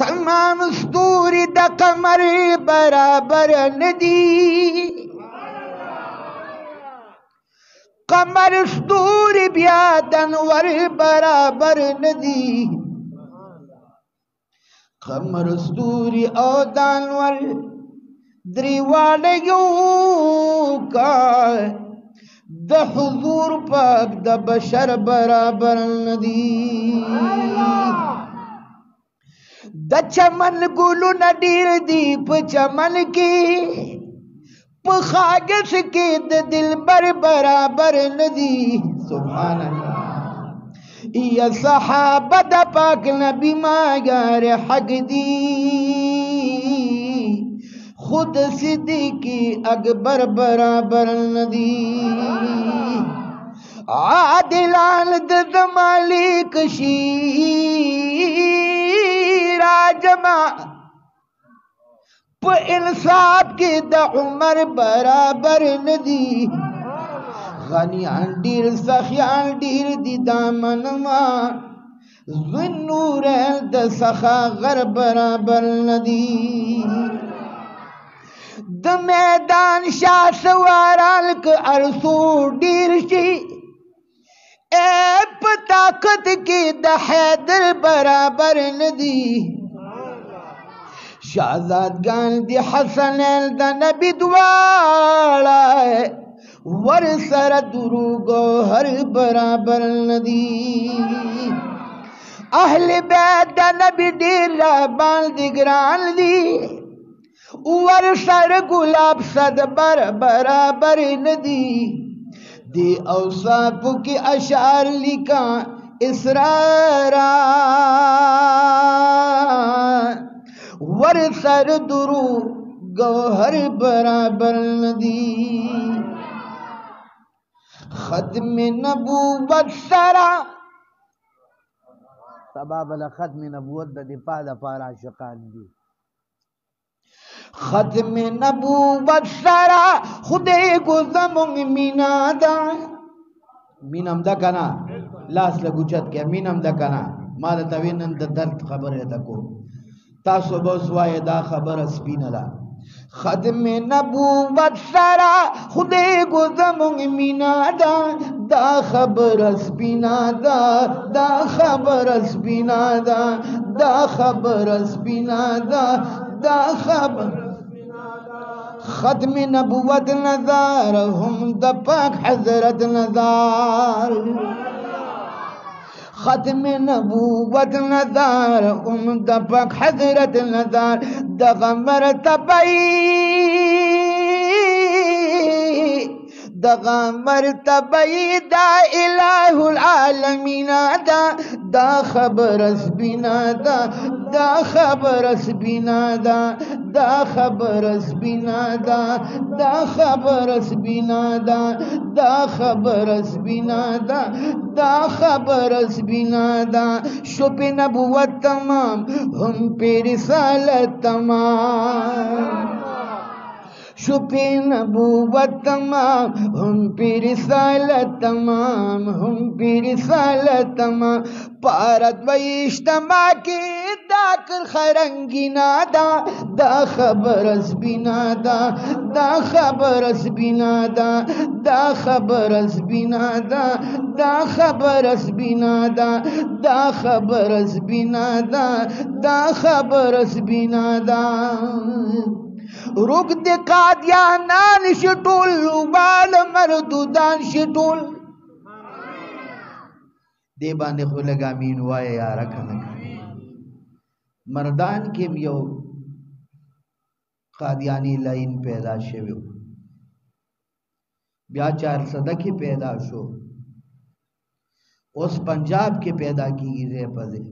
तमाम स्तूरी द कमर बराबर नदी कमर स्तूरी ब्यादनवर बराबर नदी कमर स्तूरी और दानवर द्रिवाड़ियों का द हुजूर पाक द बशर बराबर नदी द चमन गुलु नडीर दीप चमन की पुखागस के द दिल बर बराबर नदी सुभान अल्लाह या सहाबा द पाक नबी मायार हक दी खुद सिद्दीकी अकबर बराबर नदी आदिलान द मालिक राजमा प इंसाफ की द उमर बराबर नदी गनियान डीर सखियान डीर दी दामनमा ज़ुन्नूर द सखा गर बराबर नदी द मैदान शाह सवाराल क अरसू डीर शी ऐप ताकत की द हैदर बराबर नदी शाहजाद गांधी हसन द नबी द्वारा वर सर दुरू गौहर बराबर नदी अहले बैत द नबी डेरा बाल दिगरान दी वर सर गुलाब सद बर बराबर नदी दे औसाफ की अशार लिखा इसरारा वर सर दुरू गौहर बराबर नदी खत्म नबूवत सरा सबब खत्म नबूवत द दिफा द पारा शकान दी खत्म नबूवत सरा खुदे को जमुंग मीनादा मीनम दकना लास लगुचत के मीनम दकना माल तविनन द दर्द खबर है तको तासो बसवाए दा खबर स्पिनला खत्म नबूवत सरा खुदे को जमुंग मीनादा दा खबर स्पिनादा दा खबर स्पिनादा दा खबर स्पिनादा दा खबर खत्म नबूवत नज़ार हम द पाक हजरत नज़ार खत्म नबूवत नज़ार हम द पाक हजरत नज़ार द गमर तबई दगा मरतबई दा इलाहुल आलमीन दा खबरस बिना दा खबरस बिना दा खबरस बिना दा खबरस बिना दा खबरस बिना दा खबरस बिना शुप नबुवत तमाम हम पे रिसालत तमाम शुपे नबूवत तमाम हम पे रिसालत तमाम हम पे रिसालत तमाम पारत व इज्तमा के दाकर खरंगी नादा दा खबरस बिना दा खबरस बिना दा खबरस बिना दा खबरस बिना दा खबरस बिना दा खबरस बिना रुक दे कादियानान शटुल बाल मर्दुदान शटुल दे बांधे खुलेगा मीन वाए यार मर्दान के यो कादियानी लाइन पैदा शेव ब्या 400 की पैदा शो उस पंजाब के पैदा की गिजे पजे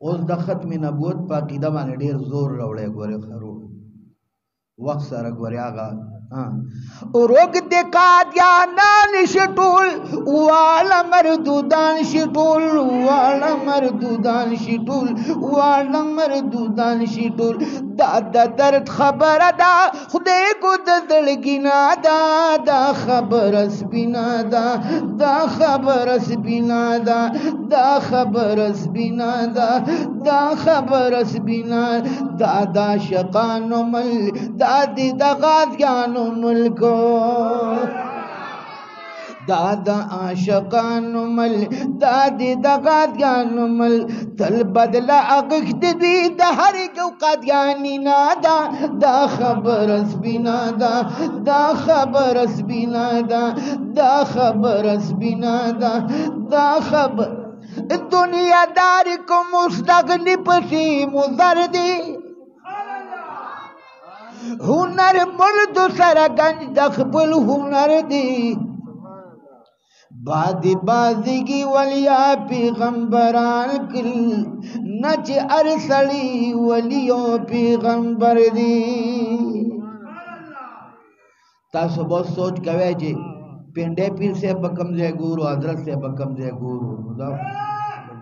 उस दखत में नबूत पाकीदा माने ढेर जोर रवड़े गोरे खरू वक्त सर गोरे आगा रोग दे कादियानान शिटूल वाला मर्दूदान शिटूल वाला मर्दूदान शिटूल वाला मर्दूदान शिटूल दादा दर्द खबर दा खुदे को दलगिना दा दा खबर बिना दा दा खबर बिना दा दा खबर बिना दा दा खबर बिना दादा शकानो मल दादी दगादियानो मुल्को दादा आशकानो मल दादी दगादियानो मल तल बदला अगख्त भी दहर जो कादियानी नादा दा खबरस बिना दा दा खबरस बिना दा दा खबरस बिना दा दा खबर दुनियादारी को मुस्तगनी पसी मुजरदी हुनर मुर्द सरगंज दखबुल हुनर दी बादी बाजिगी वलिया पैगंबरान किल नच अरसली वलियो पैगंबर दी तासो बहुत सोच कवे जे पिंडे पीर से बकम जे गुरु हजरत से बकम जे गुरु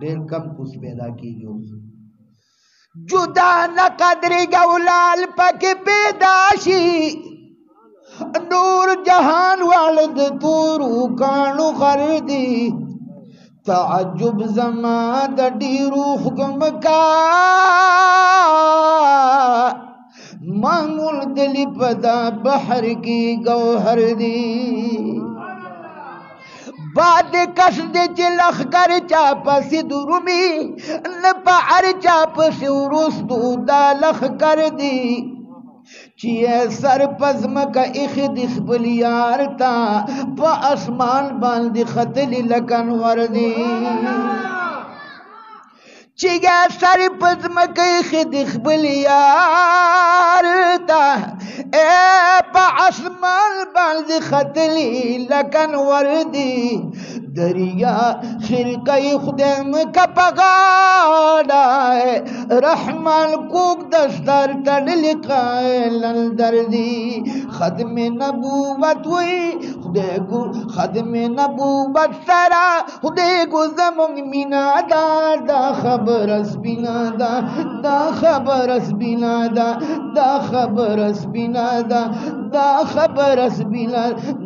ढेर कम कुछ पैदा की गयो जुदा न कदरी गौलाल पक पैदाशी नूर जहान वालद तूरू कानू कर दी ताजुब जमा दी रूह गुम का मामूल दिली पदा बहर की गौहर दी बाद कसद चिलख कर चाप सिदुरुमी न पार चाप सिरुस्तु दालख कर दी चिए सर पज़्म का इख्द इख्बलियार था प आसमान बांध खतली लकन वर्दी चिए सर पज़्म का इख्द इख्बलियार था ए प आसमान बांध खतली लकन वर्दी दरिया खिरकई खुदम का पगाड़ा है रहमान कुक दस्तर तन लिखा है लंदर्दी खदम नबूवत हुई खुदे को खदम नबूवत सरा खुदे को जमंग मिना दा दा खबरस बिना दा दा खबरस बिना दा दा खबरस बिना दा दा खबरस बिना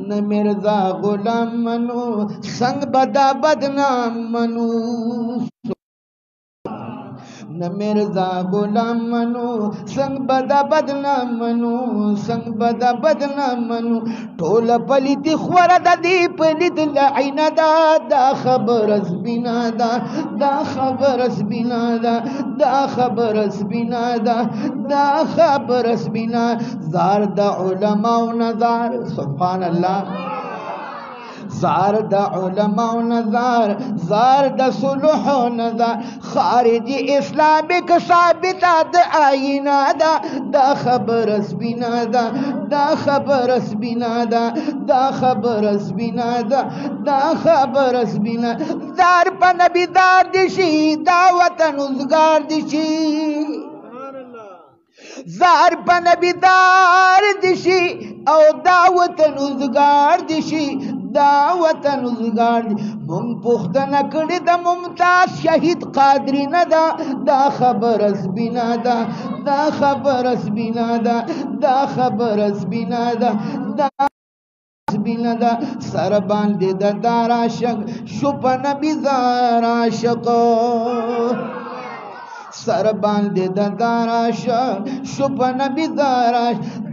न मिर्जा गुलाम मनु संग बदा बदनाम मनु न मिर्जा गुलाम मनु संग बदा बदनाम मनु संग बदा बदनाम मनु टोल पलित ख्वर दी पलित लैना दा दा खबरस बिना दा दा खबरस बिना दा दा खबरस बिना दा दा खबरस बिना जार दा उलमा नजार सुभान अल्लाह जार द उलमा नजार जार द सुलह नजार खारिजी इस्लामिक साबितात आईना दा दा खबरस बिना दा दा खबरस बिना दा दा खबरस बिना दा दा खबरस बिना जार पन बिदार दिशी दावत नुजगार दिशी जार पन बिदार दिशी औ दावत नुजगार दिशी दावत नुजगार मुम पुख्तन कड़ी द मुमताज शहीद कादरी नदा दा खबरस बिना दा दा खबरस बिना दा दा खबरस बिना दा दा बिना दा सरबान दे दारा शक शुपन बिजारा शको सरबान दे दारा शक शुपन बिजारा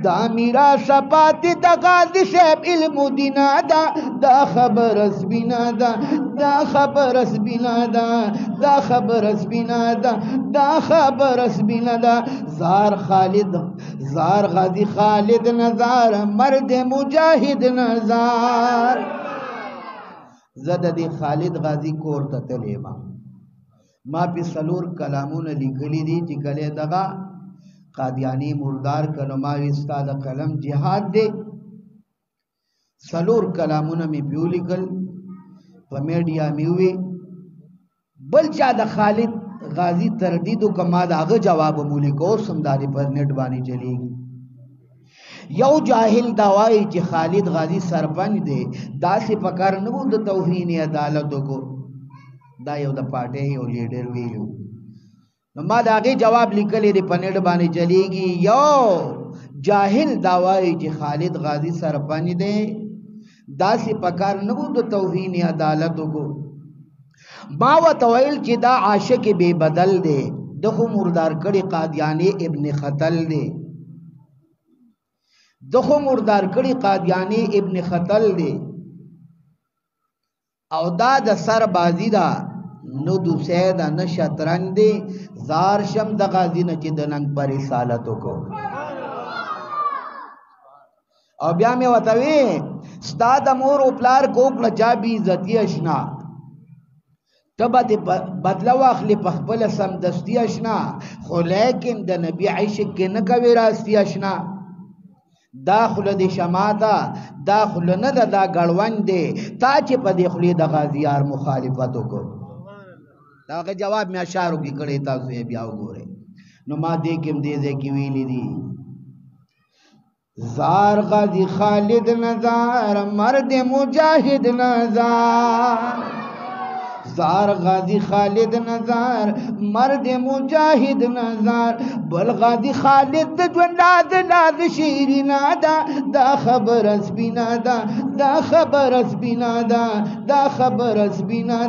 दामिरा सपाती दगादी शेब इल्मु दिना दा दा खबरस बिना दा दा खबरस बिना दा दा खबरस बिना दा दा खबरस बिना दा जार खालिद जार गाजी खालिद नजार मर्द मुजाहिद नजार ज़ददी खालिद गाजी कोर तलेमा मा पे सलूर कलामुन लिखली दी चिकले दगा कादियानी मुर्दार कलमा विस्ताद कलम जिहाद दे सलूर कलामुन में प्यूलिकल पमेडिया मिवे बलचा द खालिद गाजी तरदीद कमा दाग जवाब मूली को समदारी पर नेट बानी चलेगी یو جاهل دا وایي چې خالد غازی سرپنج دی داسې پکار نه وو د توهین عدالت کو دا یو د پارټي یو لیډر ویلو نو ما د هغې جواب لیکلی دی په نیټ باندې چلیږي یو جاهل دا وایي چې خالد غازی سرپنج دی داسې پکار نه وو د توهین عدالت کو ما ورته ویل چې دا عاشق بې بدل دی د خو مردار کړي قادیانی ابن خطل دی د خو مردار کړي قادیانی ابن خطل دی او دا د سر بازی دا نو دوسه دا نه شطرنج دی زار شم د غازی نه چې د ننګ پر رسالت کو او بیا مې ورته وی ستا د مور او پلار کوکړه چا بې عزتي اشنا ته به د بدله واخلې په خپله سمدستي اشنا خو لیکن د نبي عشق کې نه کوې راستي اشنا دا خوله د شما ده دا خوله نه ده دا ګړونج دی تا چې په دې خولې د غازیار مخالفت وکړو دا هغه جواب مې اشارو کې کړی تاسو یې بیا وګورئ نو ما دې کې هم دې ځای کې ویلي دي زار غازی خالد نزار مرد مجاهد نزار زار غازی خالد نزار مرد مجاهد نزار بل غازی خالد د ژوند لاز شیرینا دا خبر سپینا دا خبر سپینا دا خبر سپینا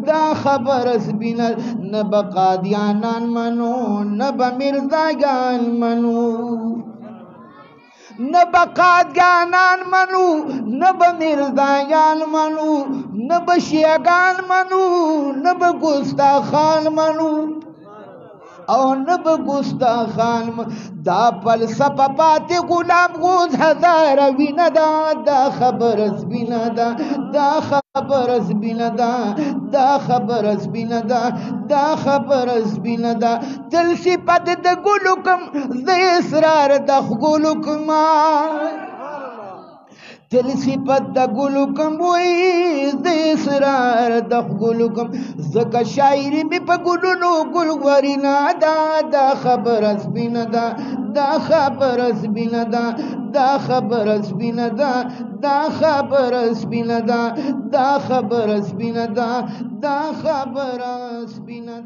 دا خبر سپینا نب قادیانان منو نب مرزاگان منو نب قادیانان منو نب مرزایان منو نب شیعگان منو نب گستاخان منو او نب گستاخان دا فلسفه پاتی غلام غوز هزار وینا دا خبر سبینا دا خبر سبینا دا خبر سبینا دا خبر سبینا تل صفت د ګلو کم ز اسرار د ګلو کما تل صفت د ګلو کم وای د اسرار د ګلو کم زکه شاعری می په ګلونو ګل ورینا دا خبر سبینا دا خبر سبینا دا خبر سبینا دا خبر سبینا دا خبر سبینا دا خبر سبینا